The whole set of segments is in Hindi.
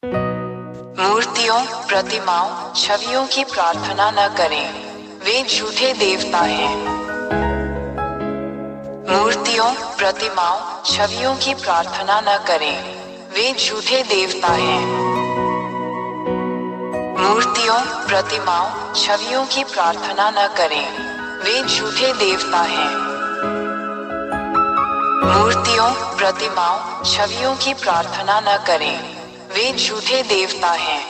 मूर्तियों, प्रतिमाओं, छवियों की प्रार्थना न करें, वे झूठे देवता हैं। मूर्तियों, प्रतिमाओं, छवियों की प्रार्थना न करें, वे झूठे देवता हैं। मूर्तियों, प्रतिमाओं, छवियों की प्रार्थना न करें, वे झूठे देवता हैं। मूर्तियों, प्रतिमाओं, छवियों की प्रार्थना न करें, वे झूठे देवता हैं।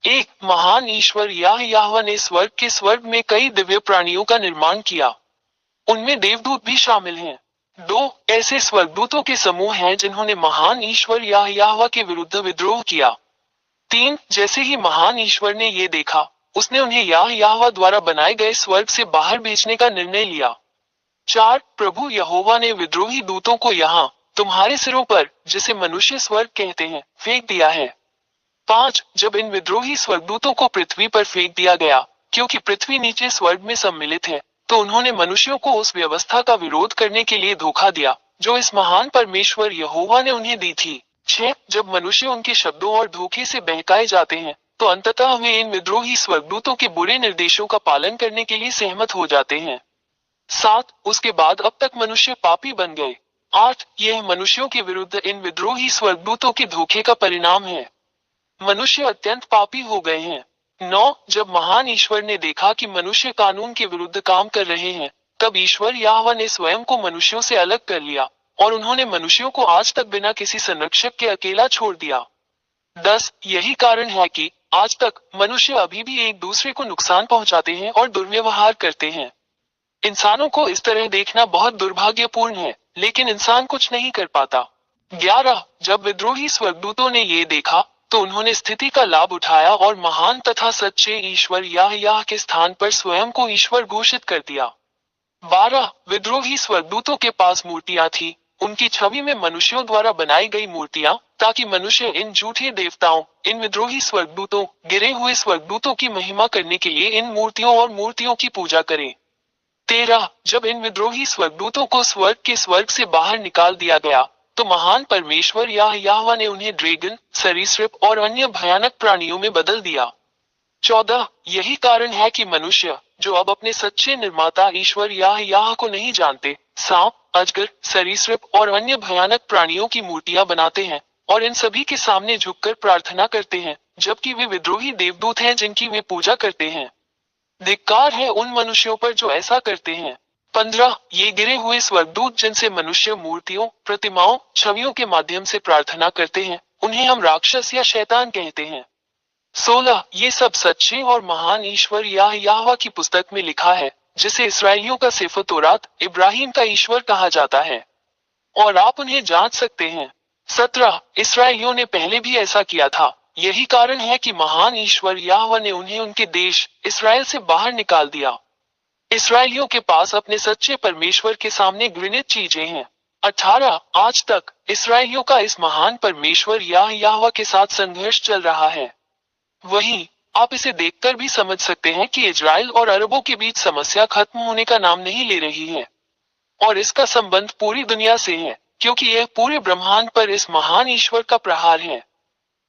एक महान ईश्वर याहवा ने स्वर्ग में कई दिव्य प्राणियों का निर्माण किया। उनमें देवदूत भी शामिल हैं। 2 ऐसे स्वर्गदूतों के समूह हैं जिन्होंने महान ईश्वर याहवा के विरुद्ध विद्रोह किया। 3 जैसे ही महान ईश्वर ने ये देखा, उसने उन्हें याहवा द्वारा बनाए गए स्वर्ग से बाहर भेजने का निर्णय लिया। 4 प्रभु यहोवा ने विद्रोही दूतों को यहाँ तुम्हारे सिरों पर, जिसे मनुष्य स्वर्ग कहते हैं, फेंक दिया है। 5 जब इन विद्रोही स्वर्गदूतों को पृथ्वी पर फेंक दिया गया, क्योंकि पृथ्वी नीचे स्वर्ग में सम्मिलित है, तो उन्होंने मनुष्यों को उस व्यवस्था का विरोध करने के लिए धोखा दिया जो इस महान परमेश्वर यहोवा ने उन्हें दी थी। 6 जब मनुष्य उनके शब्दों और धोखे से बहकाए जाते हैं, तो अंततः वे इन विद्रोही स्वर्गदूतों के बुरे निर्देशों का पालन करने के लिए सहमत हो जाते हैं। 7 उसके बाद अब तक मनुष्य पापी बन गए। 8 यह मनुष्यों के विरुद्ध इन विद्रोही स्वर्गदूतों के धोखे का परिणाम है। मनुष्य अत्यंत पापी हो गए हैं। 9 जब महान ईश्वर ने देखा कि मनुष्य कानून के विरुद्ध काम कर रहे हैं, तब ईश्वर याहवा ने स्वयं को मनुष्यों से अलग कर लिया और उन्होंने मनुष्यों को आज तक बिना किसी संरक्षक के अकेला छोड़ दिया। 10 यही कारण है कि आज तक मनुष्य अभी भी एक दूसरे को नुकसान पहुंचाते हैं और दुर्व्यवहार करते हैं। इंसानों को इस तरह देखना बहुत दुर्भाग्यपूर्ण है, लेकिन इंसान कुछ नहीं कर पाता। 11 जब विद्रोही स्वर्गदूतों ने ये देखा, तो उन्होंने स्थिति का लाभ उठाया और महान तथा सच्चे ईश्वर याह के स्थान पर स्वयं को ईश्वर घोषित कर दिया। 12 विद्रोही स्वर्गदूतों के पास मूर्तियां थी, उनकी छवि में मनुष्यों द्वारा बनाई गई मूर्तियां, ताकि मनुष्य इन झूठे देवताओं, इन विद्रोही स्वर्गदूतों, गिरे हुए स्वर्गदूतों की महिमा करने के लिए इन मूर्तियों और मूर्तियों की पूजा करें। 13 जब इन विद्रोही स्वर्गदूतों को स्वर्ग से बाहर निकाल दिया गया, तो महान परमेश्वर याहवा ने उन्हें ड्रैगन, सरीसृप और अन्य भयानक प्राणियों में बदल दिया। 14 यही कारण है कि मनुष्य, जो अब अपने सच्चे निर्माता ईश्वर याह को नहीं जानते, सांप, अजगर, सरीसृप और अन्य भयानक प्राणियों की मूर्तियां बनाते हैं और इन सभी के सामने झुककर प्रार्थना करते हैं, जबकि वे विद्रोही देवदूत हैं जिनकी वे पूजा करते हैं। धिक्कार है उन मनुष्यों पर जो ऐसा करते हैं। 15 ये गिरे हुए स्वर्गदूत जिनसे मनुष्य मूर्तियों, प्रतिमाओं, छवियों के माध्यम से प्रार्थना करते हैं, उन्हें हम राक्षस या शैतान कहते हैं। 16 ये सब सच्चे और महान ईश्वर याहवा की पुस्तक में लिखा है, जिसे इसराइलियों का सेफर तौरात, इब्राहिम का ईश्वर कहा जाता है, और आप उन्हें जांच सकते हैं। 17 इसराइलियों ने पहले भी ऐसा किया था, यही कारण है कि महान ईश्वर याहवा ने उन्हें उनके देश इसराइल से बाहर निकाल दिया। इसराइलियों के पास अपने सच्चे परमेश्वर के सामने घृणित चीजें हैं। 18 आज तक इसराइलियों का इस महान परमेश्वर याहवा के साथ संघर्ष चल रहा है। वहीं आप इसे देखकर भी समझ सकते हैं कि इजराइल और अरबों के बीच समस्या खत्म होने का नाम नहीं ले रही है, और इसका संबंध पूरी दुनिया से है, क्योंकि यह पूरे ब्रह्मांड पर इस महान ईश्वर का प्रहार है।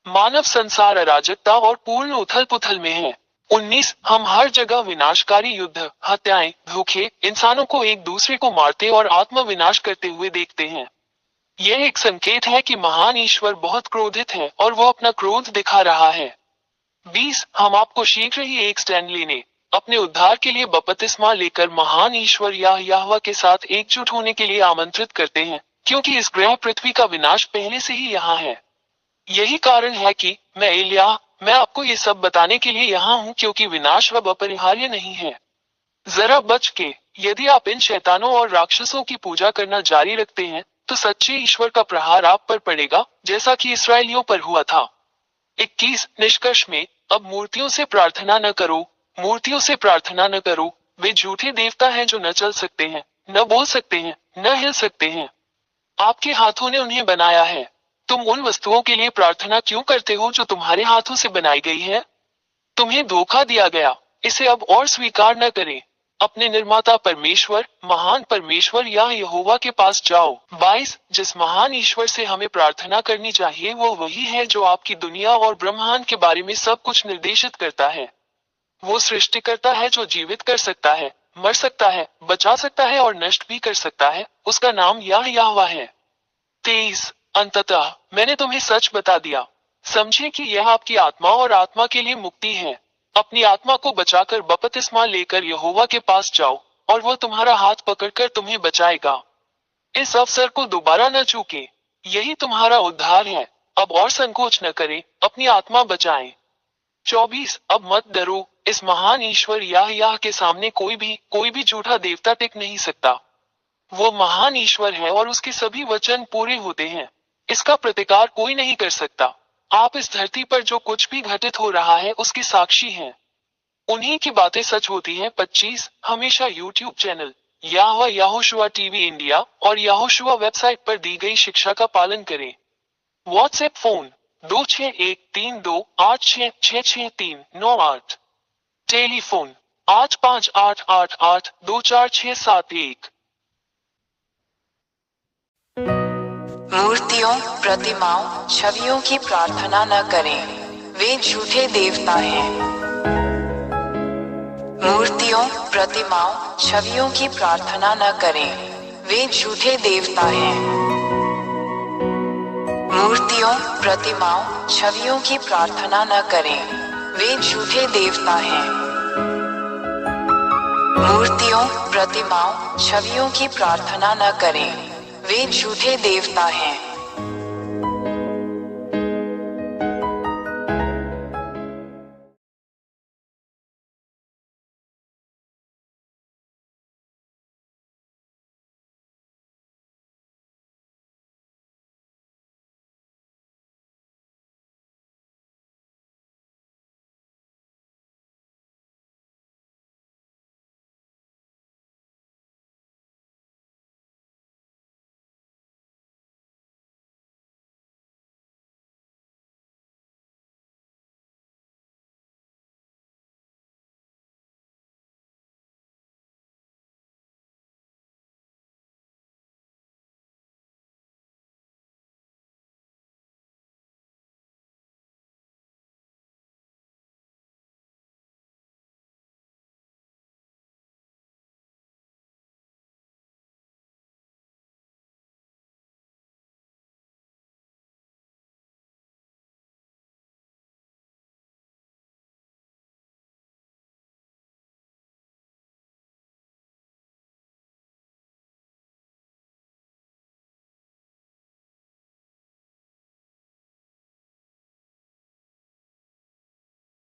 मानव संसार अराजकता और पूर्ण उथल पुथल में है। 19 हम हर जगह विनाशकारी युद्ध, हत्याएं, धोखे, इंसानों को एक दूसरे को मारते और आत्म विनाश करते हुए देखते हैं। यह एक संकेत है कि महान ईश्वर बहुत क्रोधित है और वो अपना क्रोध दिखा रहा है। 20 हम आपको शीघ्र ही एक स्टैंड लेने, अपने उद्धार के लिए बपतिस्मा लेकर महान ईश्वर याहवा के साथ एकजुट होने के लिए आमंत्रित करते हैं, क्योंकि इस ग्रह पृथ्वी का विनाश पहले से ही यहाँ है। यही कारण है कि मैं आपको ये सब बताने के लिए यहाँ हूँ, क्योंकि विनाश अब अपरिहार्य नहीं है। जरा बच के, यदि आप इन शैतानों और राक्षसों की पूजा करना जारी रखते हैं, तो सच्चे ईश्वर का प्रहार आप पर पड़ेगा, जैसा कि इसराइलियों पर हुआ था। 21 निष्कर्ष में, अब मूर्तियों से प्रार्थना न करो, मूर्तियों से प्रार्थना न करो, वे झूठे देवता हैं जो न चल सकते हैं, न बोल सकते हैं, न हिल सकते हैं। आपके हाथों ने उन्हें बनाया है। तुम उन वस्तुओं के लिए प्रार्थना क्यों करते हो जो तुम्हारे हाथों से बनाई गई है? तुम्हें धोखा दिया गया, इसे अब और स्वीकार न करें। अपने निर्माता परमेश्वर, महान परमेश्वर या यहोवा के पास जाओ। 22 जिस महान ईश्वर से हमें प्रार्थना करनी चाहिए वो वही है जो आपकी दुनिया और ब्रह्मांड के बारे में सब कुछ निर्देशित करता है। वो सृष्टिकर्ता है जो जीवित कर सकता है, मर सकता है, बचा सकता है और नष्ट भी कर सकता है। उसका नाम यहोवा है। 23 अंततः मैंने तुम्हें सच बता दिया। समझे कि यह आपकी आत्मा और आत्मा के लिए मुक्ति है। अपनी आत्मा को बचाकर बपतिस्मा लेकर यहोवा के पास जाओ और वह तुम्हारा हाथ पकड़कर तुम्हें बचाएगा। इस अवसर को दोबारा न चूके। यही तुम्हारा उद्धार है। अब और संकोच न करें, अपनी आत्मा बचाएं। 24 अब मत डरो। इस महान ईश्वर याह के सामने कोई भी झूठा देवता टिक नहीं सकता। वो महान ईश्वर है और उसके सभी वचन पूरे होते हैं। इसका प्रतिकार कोई नहीं कर सकता। आप इस धरती पर जो कुछ भी घटित हो रहा है उसके साक्षी हैं। उन्हीं की बातें सच होती हैं। 25 हमेशा YouTube channel Yehoshua TV India और यहोशुआ वेबसाइट पर दी गई शिक्षा का पालन करें। WhatsApp phone 261328666398। टेलीफोन 8588824671। मूर्तियों, प्रतिमाओं, छवियों की प्रार्थना न करें, वे झूठे देवता हैं। मूर्तियों, प्रतिमाओं, छवियों की प्रार्थना न करें, वे झूठे देवता हैं। मूर्तियों, प्रतिमाओं, छवियों की प्रार्थना न करें, वे झूठे देवता हैं। मूर्तियों, प्रतिमाओं, छवियों की प्रार्थना न करें, वे झूठे देवता हैं।